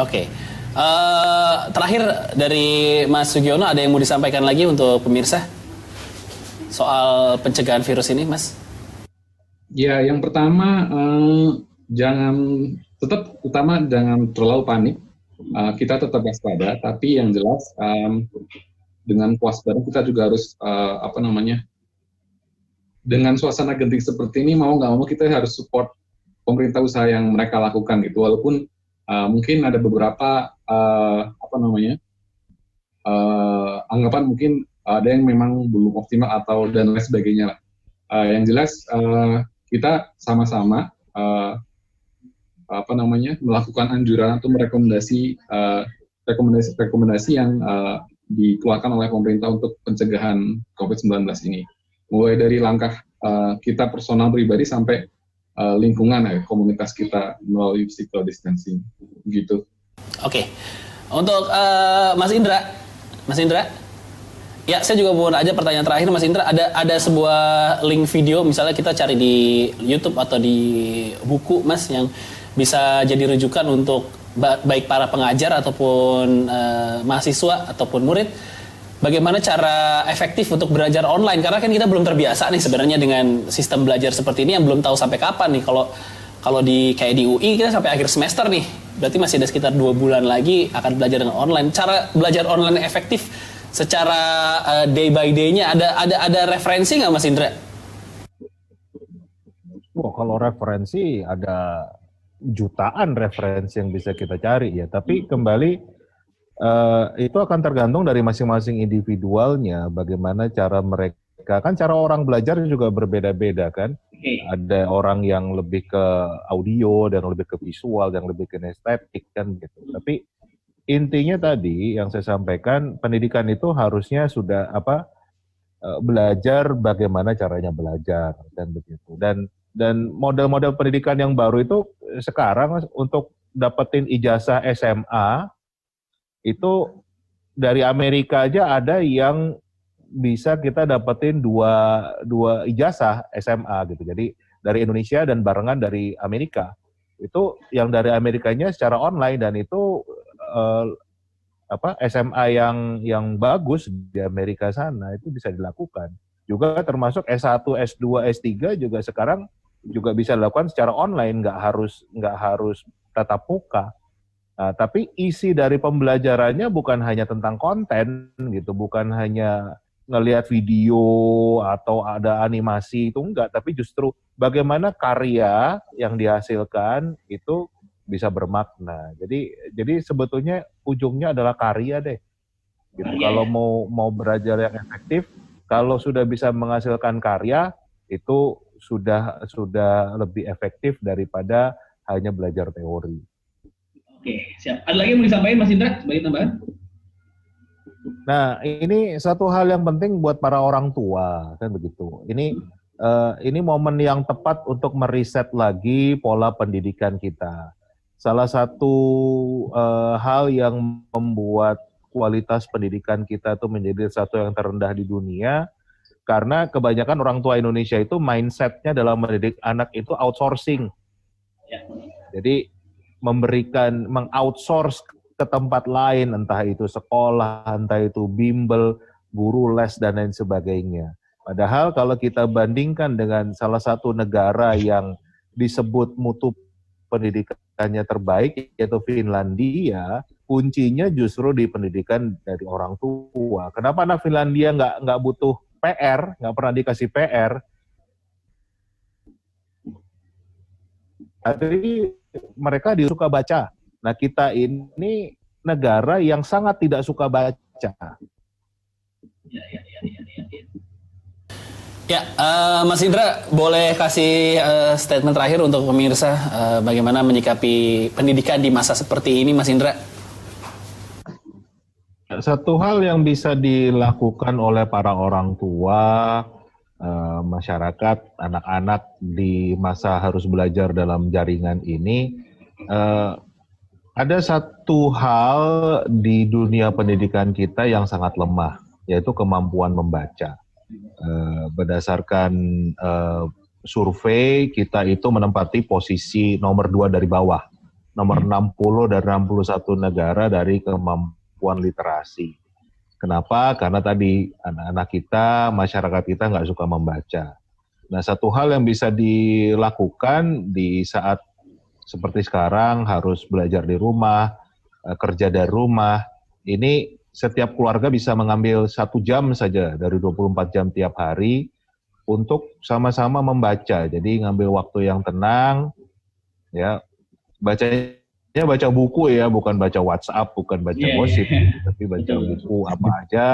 Oke. Terakhir dari Mas Sugiono, ada yang mau disampaikan lagi untuk pemirsa soal pencegahan virus ini, Mas? Ya, yang pertama jangan jangan terlalu panik. Kita tetap waspada, tapi yang jelas dengan waspada kita juga harus dengan suasana genting seperti ini mau nggak mau kita harus support pemerintah usaha yang mereka lakukan gitu. Walaupun mungkin ada beberapa anggapan mungkin ada yang memang belum optimal atau dan lain sebagainya lah. Yang jelas kita sama-sama melakukan anjuran atau rekomendasi yang dikeluarkan oleh pemerintah untuk pencegahan COVID-19 ini. Mulai dari langkah kita personal pribadi sampai lingkungan komunitas kita melalui physical distancing gitu. Oke. Untuk Mas Indra, ya saya juga mau aja pertanyaan terakhir, Mas Indra. Ada sebuah link video, misalnya kita cari di YouTube atau di buku, Mas, yang bisa jadi rujukan untuk baik para pengajar ataupun mahasiswa ataupun murid. Bagaimana cara efektif untuk belajar online? Karena kan kita belum terbiasa nih sebenarnya dengan sistem belajar seperti ini yang belum tahu sampai kapan nih. Kalau kayak di UI kita sampai akhir semester nih. Berarti masih ada sekitar 2 bulan lagi akan belajar dengan online. Cara belajar online efektif secara day by day-nya ada referensi nggak, Mas Indra? Kalau referensi ada jutaan referensi yang bisa kita cari ya. Tapi kembali itu akan tergantung dari masing-masing individualnya, bagaimana cara mereka, kan cara orang belajar juga berbeda-beda kan. Ada orang yang lebih ke audio, dan lebih ke visual, dan lebih ke estetik kan gitu. Tapi intinya tadi yang saya sampaikan, pendidikan itu harusnya sudah belajar bagaimana caranya belajar dan begitu. Dan model-model pendidikan yang baru itu sekarang untuk dapetin ijazah SMA itu dari Amerika aja ada yang bisa kita dapetin dua ijazah SMA gitu. Jadi dari Indonesia dan barengan dari Amerika. Itu yang dari Amerikanya secara online, dan itu SMA yang bagus di Amerika sana itu bisa dilakukan. Juga termasuk S1, S2, S3 juga sekarang juga bisa dilakukan secara online, nggak harus tatap muka. Nah, tapi isi dari pembelajarannya bukan hanya tentang konten gitu, bukan hanya ngelihat video atau ada animasi, itu enggak, tapi justru bagaimana karya yang dihasilkan itu bisa bermakna. Jadi sebetulnya ujungnya adalah karya deh. Gitu. Kalau mau belajar yang efektif, kalau sudah bisa menghasilkan karya itu sudah lebih efektif daripada hanya belajar teori. Oke, siap. Ada lagi yang mau disampaikan, Mas Indra, sebagai tambahan? Nah, ini satu hal yang penting buat para orang tua, kan begitu. Ini momen yang tepat untuk meriset lagi pola pendidikan kita. Salah satu hal yang membuat kualitas pendidikan kita itu menjadi satu yang terendah di dunia, karena kebanyakan orang tua Indonesia itu mindset-nya dalam mendidik anak itu outsourcing. Ya. Jadi meng-outsource ke tempat lain, entah itu sekolah, entah itu bimbel, guru les, dan lain sebagainya. Padahal kalau kita bandingkan dengan salah satu negara yang disebut mutu pendidikannya terbaik, yaitu Finlandia, kuncinya justru di pendidikan dari orang tua. Kenapa anak Finlandia nggak butuh PR, nggak pernah dikasih PR? Jadi mereka suka baca. Nah, kita ini negara yang sangat tidak suka baca. Ya, Mas Indra, boleh kasih statement terakhir untuk pemirsa bagaimana menyikapi pendidikan di masa seperti ini, Mas Indra? Satu hal yang bisa dilakukan oleh para orang tua, masyarakat, anak-anak di masa harus belajar dalam jaringan ini, ada satu hal di dunia pendidikan kita yang sangat lemah, yaitu kemampuan membaca. Berdasarkan survei, kita itu menempati posisi nomor 2 dari bawah nomor 60 dan 61 negara dari kemampuan literasi. Kenapa? Karena tadi anak-anak kita, masyarakat kita nggak suka membaca. Nah, satu hal yang bisa dilakukan di saat seperti sekarang harus belajar di rumah, kerja dari rumah, ini setiap keluarga bisa mengambil 1 jam saja dari 24 jam tiap hari untuk sama-sama membaca. Jadi ngambil waktu yang tenang, ya, bacanya baca buku ya, bukan baca WhatsApp, bukan baca gosip, tapi baca buku apa aja.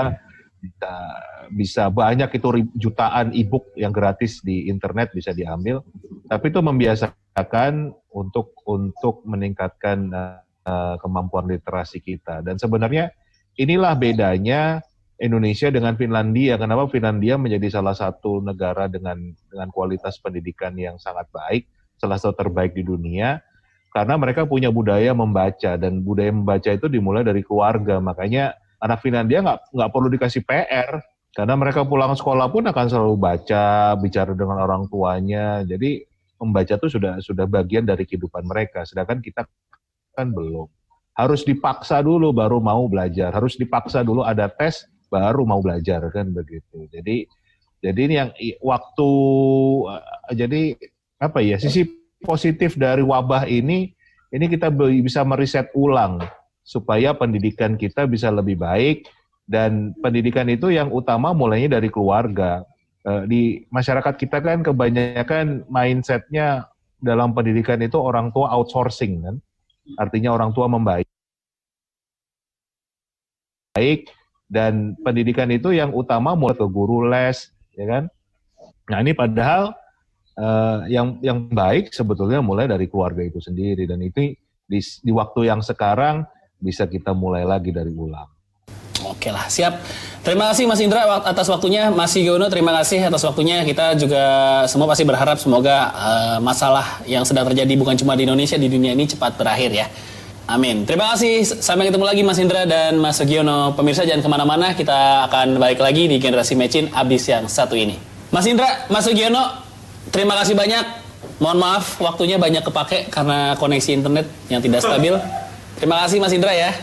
Bisa banyak itu jutaan e-book yang gratis di internet bisa diambil. Tapi itu membiasakan untuk meningkatkan kemampuan literasi kita. Dan sebenarnya inilah bedanya Indonesia dengan Finlandia. Kenapa Finlandia menjadi salah satu negara dengan kualitas pendidikan yang sangat baik, salah satu terbaik di dunia. Karena mereka punya budaya membaca, dan budaya membaca itu dimulai dari keluarga. Makanya anak Finlandia nggak perlu dikasih PR, karena mereka pulang sekolah pun akan selalu baca, bicara dengan orang tuanya. Jadi membaca itu sudah bagian dari kehidupan mereka. Sedangkan kita kan belum. Harus dipaksa dulu baru mau belajar. Harus dipaksa dulu ada tes baru mau belajar, kan begitu. Jadi ini yang waktu, jadi apa ya, sisi positif dari wabah ini kita bisa meriset ulang supaya pendidikan kita bisa lebih baik, dan pendidikan itu yang utama mulainya dari keluarga. Di masyarakat kita kan kebanyakan mindsetnya dalam pendidikan itu orang tua outsourcing, kan, artinya orang tua membaik, dan pendidikan itu yang utama mulai ke guru les, ya kan. Nah, ini padahal yang baik sebetulnya mulai dari keluarga itu sendiri, dan itu di waktu yang sekarang bisa kita mulai lagi dari ulang. Oke lah, siap. Terima kasih Mas Indra atas waktunya. Mas Sugiono, terima kasih atas waktunya. Kita juga semua pasti berharap semoga masalah yang sedang terjadi bukan cuma di Indonesia, di dunia ini cepat berakhir ya. Amin. Terima kasih. Sampai ketemu lagi Mas Indra dan Mas Sugiono. Pemirsa jangan kemana-mana, kita akan balik lagi di Generasi Mecin abis yang satu ini. Mas Indra, Mas Sugiono, terima kasih banyak. Mohon maaf waktunya banyak kepake karena koneksi internet yang tidak stabil. Terima kasih Mas Indra ya.